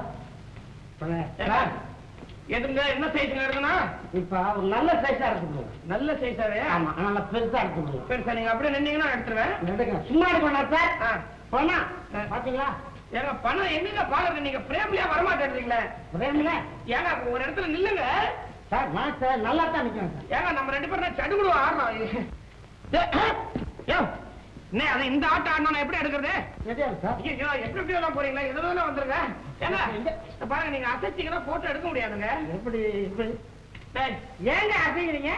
எதுங்க, என்ன சைஸ்ல இருக்குன்னா? இப்ப ஒரு நல்ல சைஸா எடுத்து. நல்ல சைஸாவே? ஆமா, நல்ல பெருசா எடுத்து. பெருசா? நீங்க அப்படியே நின்னீங்கன்னா எடுத்துருவேன். சும்மா இருக்கணும் சார். போனா பாத்தீங்களா? ஏங்க பணம் எங்க பாக்குறது? நீங்க பிரேம்லயா வரமாட்டேன்றீங்களே? பிரேம்ல ஏங்க ஒரு இடத்துல நில்லுங்க சார். நான் சார் நல்லா தான் நிக்கிறேன் சார். ஏங்க நம்ம 2 பேரும் சடுகுடு ஆடுறோம். என்ன அது இந்த ஆட்டம் ஆடணும் எப்படி எடுக்கிறது? ஐயோ எப்படி எல்லாம் போறீங்களா? எதுவும் வந்துருங்க. பாருங்க நீங்க அசைச்சிங்கன்னா போட்டோ எடுக்க முடியாதுங்க. எப்படி ஏங்க அசைக்கிறீங்க?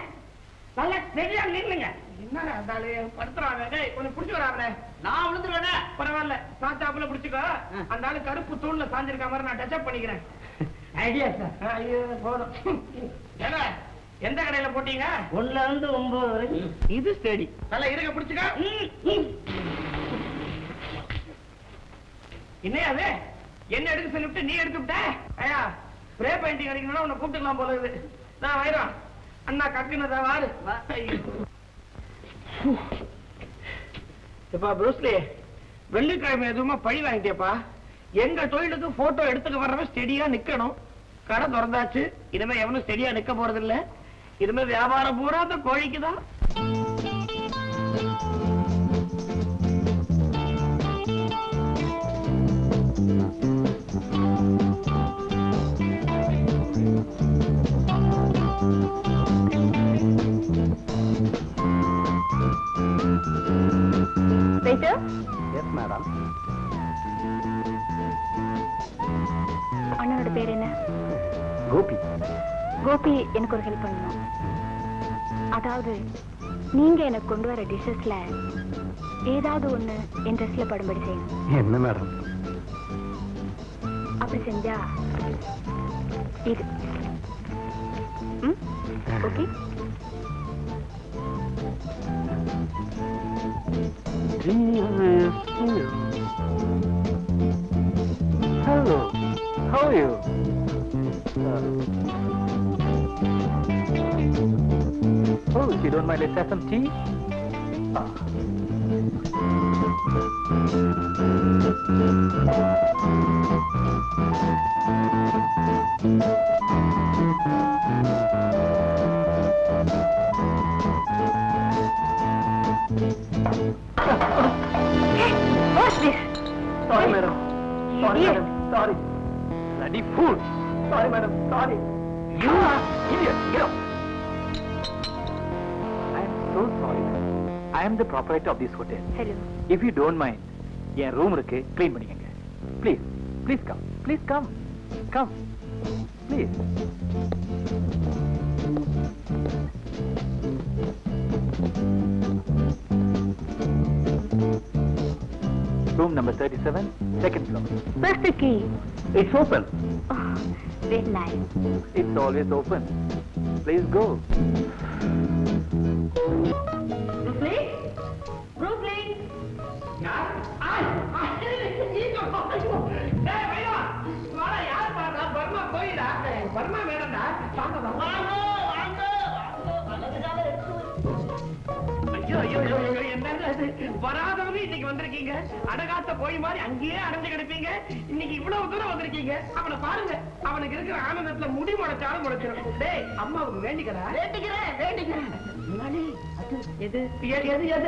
நல்லா சரியா நில்லுங்க. என்ன அதாலே படுத்துறாங்க. கொஞ்சம் புடிச்சு வராங்க. நான் விழுந்துருவேனே. பரவாயில்ல சாத்தாப்புல புடிச்சுக்கோ. அந்த ஆளு கருப்பு தூள்ல சாஞ்சிருக்க மாதிரி நான் டச்சப் பண்ணிக்கிறேன். Idea sir. ஐயோ போதும். ஏன்னா எந்த கடையில போட்டீங்க? 1 இருந்து 9 வரைக்கும். இது ஸ்டடி. நல்லா இருக்க பிடிச்சுக்க. என்ன அது? என்ன எடுக்க சொல்லிவிட்டு நீ எடுத்து விட்ட? ஐயா ஸ்ப்ரே பெயிண்டிங் அடிக்கணும்னா உன்னை கூப்பிட்டுக்கலாம் போல இருக்குது. நான் வைரம் அண்ணா கக்குனதா வாரு. எப்பா ப்ரூஸ்லி, வெள்ளிக்கிழமை எதுவுமா பழி வாங்கிட்டேப்பா. எங்க தொழிலுக்கு போட்டோ எடுத்துக்க வர்றவன் ஸ்டெடியா நிக்கணும். கடை திறந்தாச்சு. இனிமே எவனும் ஸ்டெடியா நிக்க போறது இல்ல. இனிமே வியாபாரம் பூரா அந்த கோழிக்குதான். Yes madam. அண்ணனோட பேர் என்ன? கோபி. கோபி, எனக்கு ஒரு ஹெல்ப் பண்ணணும். அதாவது நீங்க எனக்கு கொண்டு வர டிஷஸ்ல ஏதாவது ஒண்ணு என் ட்ரெஸ்ல படும்படி செய்யணும். என்ன மேடம்? அப்படி செஞ்சா இது okay? Hello, how are you? Oh, if you don't mind, let's have some tea. What's this? Sorry, madam. Sorry, madam. Sorry. Bloody fool. Sorry, madam. Sorry. You idiot. Get up. I am so sorry, madam. I am the proprietor of this hotel. Hello. If you don't mind, N room இருக்கு, clean பண்ணிக்கங்க. Please, please come. Please come. Come. Please. Room number 37, second floor. Where's the key? It's open. Oh, very nice. It's always open. Please go. Bruce Lee? Bruce Lee? பர்மா மேடம்டா. வராதவங்க இன்னைக்கு வந்திருக்கீங்க. அடகாத்த போய் மாதிரி அங்கேயே அடைஞ்சு கிடப்பீங்க. இன்னைக்கு இவ்வளவு தூரம் வந்திருக்கீங்க. அவனை பாருங்க. அவனுக்கு இருக்கிற ஆனந்தத்துல முடி முளைச்சாலும் முளைச்சிடும். டேய் அம்மாவுக்கு வேண்டிக்கிறா? வேண்டிக்கிறேன். எது?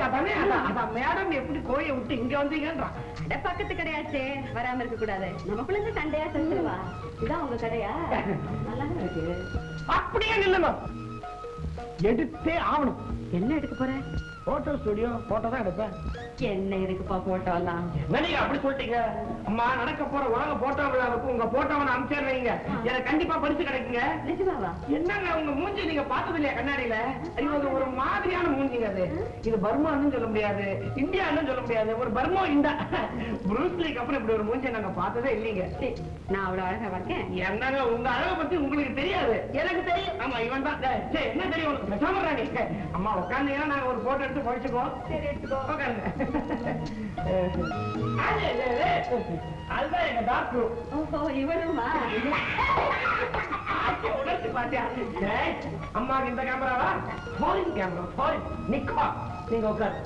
அதானே அதான் மேடம் எப்படி கோயை விட்டு இங்க வந்தீங்கன்றான். அட பக்கத்து கடையாச்சே, வராம இருக்க கூடாது. நமக்குள்ள சண்டையா செஞ்சிருவா. இதான் உங்க கடையா? நல்லா இருக்கு. அப்படியே நில்லுங்க. எடுத்தே ஆகணும். என்ன எடுக்க போற? Photo studio. போட்டோ தான் எடுப்பேன். என்ன இருக்குப்பா போட்டோ எல்லாம்? நீங்க அப்படி சொல்லிட்டீங்க. அம்மா நடக்க போற உலக போட்டோ விழாவுக்கு உங்க போட்டோவை அனுப்பிச்சிடுறீங்க. எனக்கு கண்டிப்பா பரிசு கிடைக்குங்க. நிஜமாவா? என்னங்க உங்க மூஞ்சி நீங்க பார்த்தது இல்லையா கண்ணாடியில? ஐயோ அது ஒரு மாதிரியான மூஞ்சிங்க. அது இது பர்மான்னு சொல்ல முடியாது, இந்தியான்னு சொல்ல முடியாது, ஒரு பர்மா இந்தா. ப்ரூஸ்லிக்கு அப்புறம் இப்படி ஒரு மூஞ்சி நாங்க பார்த்ததே இல்லைங்க. நான் அவ்வளவு அழகா இருக்கேன். என்னங்க உங்க அழகை பத்தி உங்களுக்கு தெரியாது, எனக்கு தெரியும். ஆமா இவன் தான். சரி என்ன தெரியும் உனக்கு? பேசாம ராணி. அம்மா உட்காந்தீங்கன்னா நாங்க ஒரு போட்டோ எடுத்து படிச்சுக்கோ. சரி எடுத்துக்கோ. உட்காருங்க. அதுதான் எங்க டாக்டர். ஓஹோ இவனுமா? உணர்ச்சி பாத்தியா? அம்மாவுக்கு இந்த கேமராவா? Foreign camera. ஃபாரின் நிக்கா. நீங்க உட்காரு.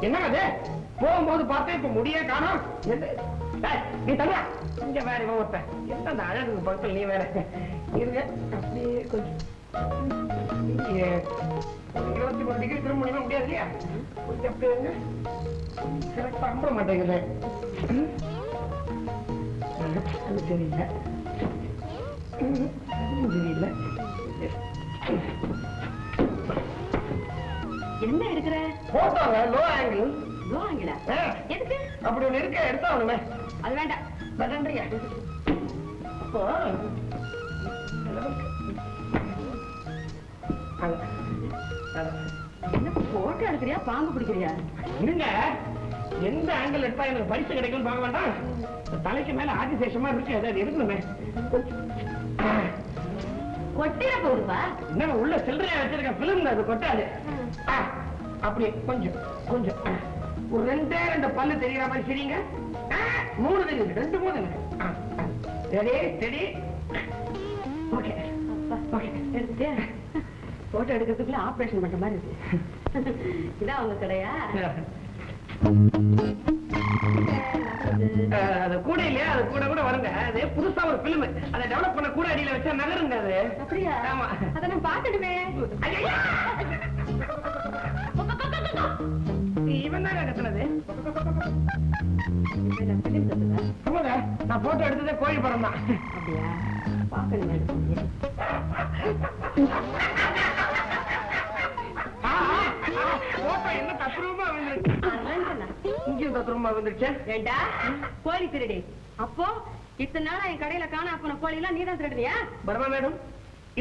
என்ன அது? போகும்போது பார்த்தேன் இப்ப முடியே காணோம். நீ தனியா இங்க வேற இவன் ஒருத்தன். என்ன அந்த அழகு பக்கத்தில் நீ வேற இருங்க. அப்படியே கொஞ்சம் 23 டிகிரி திரும்ப முடியாது இல்லையா? கொஞ்சம் அப்படியே இருங்க. கரெக்டா அம்பட மாட்டேங்குது. அது சரியில்லை. இதுவும் தெரியல. என்ன எடுக்கிற? போட்டோங்க லோ ஆங்கிள். லோ ஆங்கிளா? எதுக்கு? அப்படி ஒண்ணு இருக்க எடுத்தாகணுமே. அது வேண்டாம். நன்றிங்க. அப்போ என்ன போட்டோ எடுக்கிறியா பாம்பு பிடிக்கிறியா? இருங்க, எந்த ஆங்கிள் எடுத்தா எனக்கு பரிசு கிடைக்கும் பார்க்க வேண்டாம். தலைக்கு மேல ஆதிசேஷமா இருக்கு, அதை எடுக்கணுமே. கொட்டிட போடுவா? என்ன உள்ள சில்லறையா வச்சிருக்க பிலிம் அது கொட்டாது. அப்படி கொஞ்சம் கொஞ்சம் ஒரு ரெண்டு பல்லு தெரியற மாதிரி சரிங்க. 3 தெரியுது, 2 3 சரி சரி. ஓகே ஓகே எடுத்துட்டு போட்டோ எடுக்கிறதுக்குள்ள ஆபரேஷன் பண்ற மாதிரி இருக்கு. இதான் உங்க கடையா? அது கூட இல்லையா, அது கூட கூட வருங்க. அது புதுசா ஒரு பிலிம், அதை டெவலப் பண்ண கூட அடியில வச்சா நகருங்க அது. அப்படியா? ஆமா. அதை நான் பார்த்துடுமே. இவன் தான் கத்துனது. ஆமாங்க, நான் போட்டோ எடுத்ததே கோழி படம் தான். அப்படியா? பார்க்கணுமே. போட்டோ என்ன தத்ரூபமா வந்துருச்சு. இங்கேயும் தத்ரூபமா வந்துருச்சு. ஏண்டா கோழி திருடி? அப்போ இத்தனை நாளா என் கடையில காணா போன கோழி எல்லாம் நீதான் திருடுனியா? பர்மா மேடம்,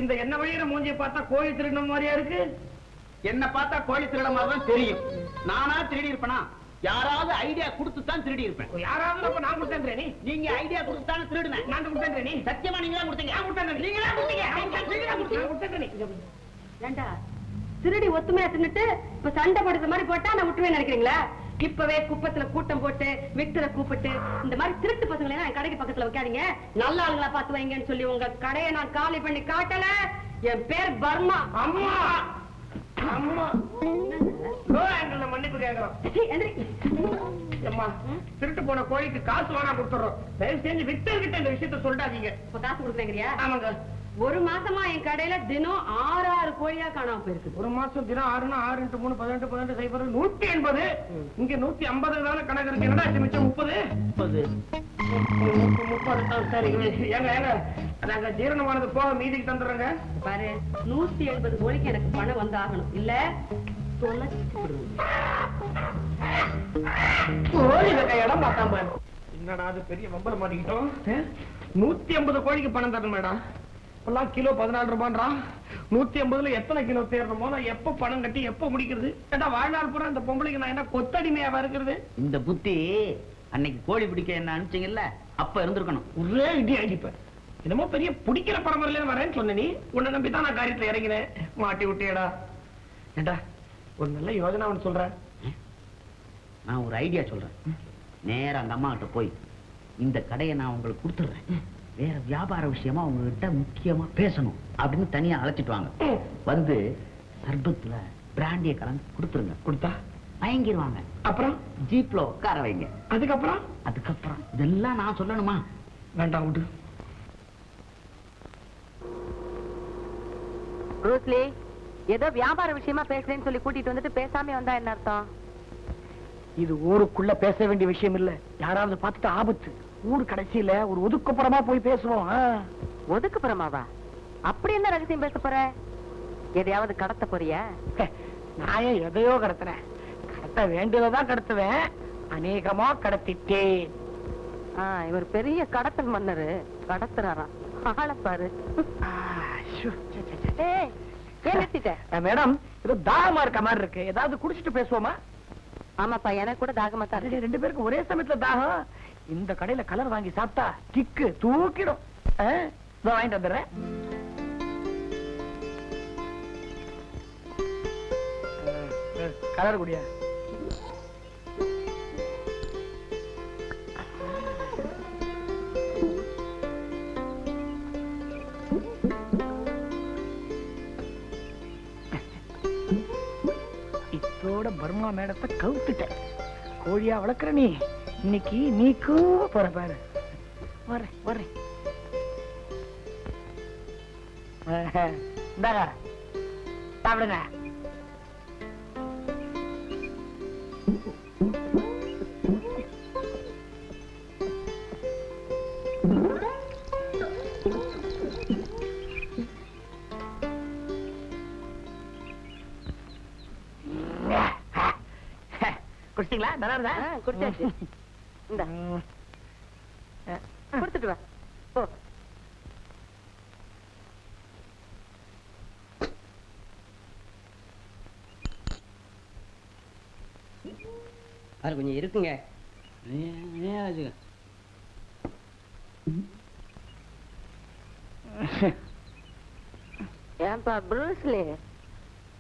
இந்த என்ன வழியிற மூஞ்சியை பார்த்தா கோழி திருடின மாதிரியா இருக்கு. என்ன பார்த்தா கோழி திருட மாதிரி தான் தெரியும். நானா திருடி இருப்பேனா? யாராவது ஐடியா கொடுத்து தான் திருடி இருப்பேன். யாராவது அப்ப நான் கொடுத்தேன். நீங்க ஐடியா கொடுத்து தானே திருடுனேன். நான் கொடுத்தேன். நீ சத்தியமா நீங்களா கொடுத்தீங்க? நான் கொடுத்தேன். நீங்களா கொடுத்தீங்க? நான் கொடுத்தேன். ஏண்டா திருடி ஒத்துமையா தின்னுட்டு இப்ப சண்டை போடுற மாதிரி போட்டா நான் விட்டுவேன் நினைக்கிறீங்களா? இப்பவே குப்பத்துல கூட்டம் போட்டு விக்டரை கூப்பிட்டு இந்த மாதிரி திருட்டு பசங்களை என் கடைக்கு பக்கத்துல வைக்காதீங்க. நல்ல ஆளுங்களா பார்த்து வைங்கன்னு சொல்லி உங்க கடையை நான் காலி பண்ணி காட்டல. என் பேர் பர்மா. அம்மா அம்மா லோ ஆங்கிள் மன்னிப்பு கேட்கிறோம். அம்மா, திருட்டு போன கோழிக்கு காசு வேணா கொடுத்துறோம். தயவு செஞ்சு விக்டர் கிட்ட இந்த விஷயத்த சொல்லிட்டாதீங்க. இப்ப காசு கொடுக்குறீங்கறியா? ஆமாங்க. ஒரு மாசமா என் கடையில தினம் 6 கோழியா காணாம போயிருக்கு. ஒரு மாசம் தினம் 6னா 6 × 3 18 18 0 180. இங்க 150 தானே கணக்கு இருக்கு. என்னடா மிச்சம் 30 30. சரி ஏங்க ஏங்க, நாங்க ஜீரணமானது போக மீதிக்கு தந்துடுறோங்க. பாரு, 180 கோழிக்கு எனக்கு பணம் வந்தாகணும். இல்ல கோழி வைக்க இடம் பார்த்தாம என்னடா அது பெரிய வம்பல மாட்டிக்கிட்டோம். 150 கோழிக்கு பணம் தரணும் மேடம். இப்பெல்லாம் கிலோ 14 ரூபான்றான். 150ல எத்தனை கிலோ தேரணுமோ, நான் எப்ப பணம் கட்டி எப்ப முடிக்கிறது? ஏண்டா வாழ்நாள் பூரா இந்த பொம்பளைக்கு நான் என்ன கொத்தடிமையாவா இருக்கிறது? இந்த புத்தி அன்னைக்கு கோழி பிடிக்க என்ன அனுப்பிச்சீங்கல்ல, அப்ப இருந்திருக்கணும். ஒரே இடி அடிப்பேன். என்னமோ பெரிய பிடிக்கிற பரம்பரையில வரேன்னு சொன்ன நீ. உன்னை நம்பிதான் நான் காரியத்துல இறங்கினேன். மாட்டி விட்டியடா. ஏண்டா ஒரு நல்ல யோஜனை ஒன்று சொல்றேன். நான் ஒரு ஐடியா சொல்றேன். நேரா அந்த அம்மா கிட்ட போய் இந்த கடையை நான் உங்களுக்கு கொடுத்துடுறேன், வேற வியாபார விஷயமா உங்ககிட்ட முக்கியமா பேசணும் அப்படின்னு தனியா அழைச்சிட்டு வாங்க. வந்து சர்பத்துல பிராண்டிய கலந்து கொடுத்துருங்க. கொடுத்தா மயங்கிடுவாங்க. அப்புறம் ஜீப்ல உட்கார வைங்க. அதுக்கப்புறம் இதெல்லாம் நான் சொல்லணுமா? வேண்டாம் விடு. ப்ரூஸ்லி, ஏதோ வியாபார விஷயமா பேசுறேன்னு சொல்லி கூட்டிட்டு வந்துட்டு பேசாம வந்தா என்ன அர்த்தம்? இது ஊருக்குள்ள பேச வேண்டிய விஷயம் இல்ல. யாராவது பார்த்துட்டு ஆபத்து. ஊர் கடைசியில ஒரு ஒதுக்குப்புறமா போய் பேசுவோம். ஒதுக்குப்புறமாவா? அப்படி என்ன ரகசியம் பேச போற? எதையாவது கடத்த போறியா? நான் ஏன் எதையோ கடத்துறேன்? கடத்த வேண்டியதான் கடத்துவேன். அநேகமா கடத்திட்டேன். இவர் பெரிய கடத்தல் மன்னரு. கடத்துறாராம். ஆளை பாரு. மேடம், ஏதோ தாகமா இருக்க மாதிரி இருக்கு. ஏதாவது குடிச்சிட்டு பேசுவோமா? ஆமாப்பா, எனக்கு கூட தாகமா தான் இருக்கு. 2 பேருக்கு ஒரே சமயத்துல தாகம். இந்த கடையில கலர் வாங்கி சாப்பிட்டா கிக்கு தூக்கிடும். வாங்கிட்டு வந்துடுறேன். கலர் குடியா? இதோட பர்மா மேடத்தை கவுத்துட்டேன். கோழியா வளர்க்குற நீ இன்னைக்கு நீக்கு போற பாரு. வரேன். இந்தாங்க சாப்பிடுங்க. குடிச்சிங்களா? நல்லா இருந்தா? குடிச்சாச்சு. இந்த கொடுத்துட்டு வா. போ. அது கொஞ்சம் இருக்குங்க. ஏன்பா ப்ரூஸ்லி,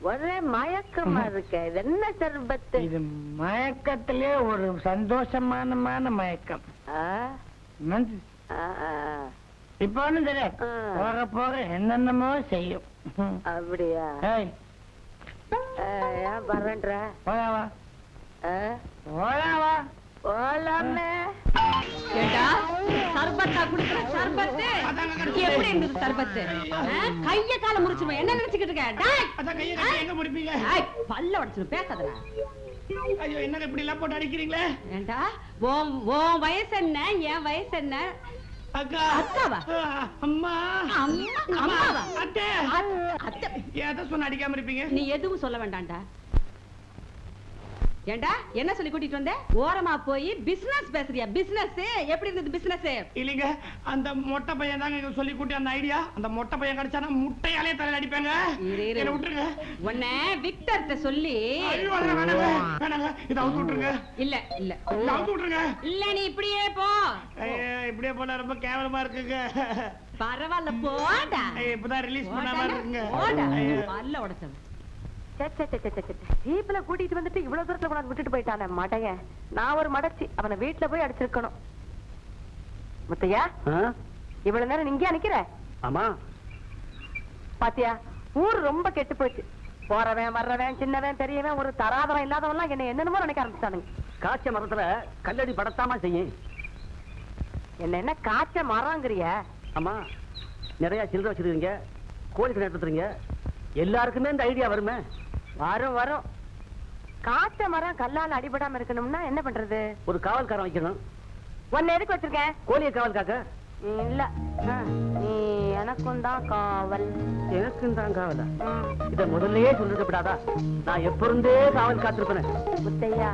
ஒரே மயக்கமா இருக்க, இது என்ன சர்பத்து? இது மயக்கத்திலே ஒரு சந்தோஷமான மயக்கம். இப்ப ஒண்ணும் தெரியாது, போக போக என்னென்னமோ செய்யும். அப்படியா? ஏன் பரன்ற? போயாவா போயாவா போலாமே. ஏண்டா சர்பத்தா குடுக்குற? சர்பத்து எப்படி இருந்தது? சர்பத்து கைய கால முறிச்சுமா? என்ன நினைச்சுக்கிட்டு இருக்க? எங்க முடிப்பீங்க? பல்ல உடைச்சு பேசாதடா. ஐயோ, என்ன இப்படி எல்லாம் போட்டு அடிக்கிறீங்களே? ஏண்டா உன் வயசு என்ன, என் வயசு என்ன? அக்கா. அக்காவா? அம்மா. அம்மாவா? அத்தை. அத்தை எதை சொன்ன அடிக்காம இருப்பீங்க? நீ எதுவும் சொல்ல வேண்டாம்டா. ஏண்டா என்ன சொல்லி கூட்டிட்டு வந்த? ஓரமா போய் பிசினஸ் பேசுறியா? பிசினஸ் எப்படி இருந்தது? பிசினஸ் இல்லீங்க, அந்த மொட்டை பையன் தாங்க சொல்லி கூட்டி அந்த ஐடியா. அந்த மொட்டை பையன் கிடைச்சானா முட்டையாலே தலையில அடிப்பாங்க. என்ன விட்டுருங்க. உன்னை விக்டர்ட்ட சொல்லி. ஐயோ, வேணாங்க, இதை அவுத்து விட்டுருங்க. இல்ல இல்ல அவுத்து விட்டுருங்க. இல்ல நீ இப்படியே போ. இப்படியே போனா ரொம்ப கேவலமா இருக்குங்க. பரவாயில்ல போடா. இப்பதான் ரிலீஸ் பண்ணாம இருக்குங்க. பல்ல உடைச்சவன். ஜீப்ல கூட்டிட்டு வந்துட்டு இவ்வளவு தூரத்துல கொண்டாந்து விட்டுட்டு போயிட்டானே மடையன். நான் ஒரு மடச்சி அவனை வீட்டுல போய் அடிச்சிருக்கணும். முத்தையா, இவ்வளவு நேரம் நீங்க நிக்கிற? ஆமா. பாத்தியா, ஊர் ரொம்ப கெட்டு போச்சு. போறவன் வர்றவன், சின்னவன் பெரியவன், ஒரு தராதரம் இல்லாதவன்லாம் என்ன என்னென்னமோ நினைக்க ஆரம்பிச்சானுங்க. காய்ச்ச மரத்துல கல்லடி படத்தாமா செய்யும். என்ன காய்ச்ச மரங்கிறிய? ஆமா, நிறைய சில்லறை வச்சிருக்கீங்க, கோழி எடுத்துறீங்க, எல்லாருக்குமே இந்த ஐடியா வருமே. வரும் வரும். காய்ச்ச மரம் கல்லால அடிபடாம இருக்கணும்னா என்ன பண்றது? ஒரு காவல்காரன் வைக்கணும். உன்னை எதுக்கு வச்சிருக்கேன்? கோழியை காவல் காக்க. இல்ல, நீ எனக்கும் தான் காவல். எனக்கும் தான் காவலா? இத முதல்லயே சொல்லிருக்கப்படாதா? நான் எப்ப இருந்தே காவல் காத்திருப்பேன். முத்தையா,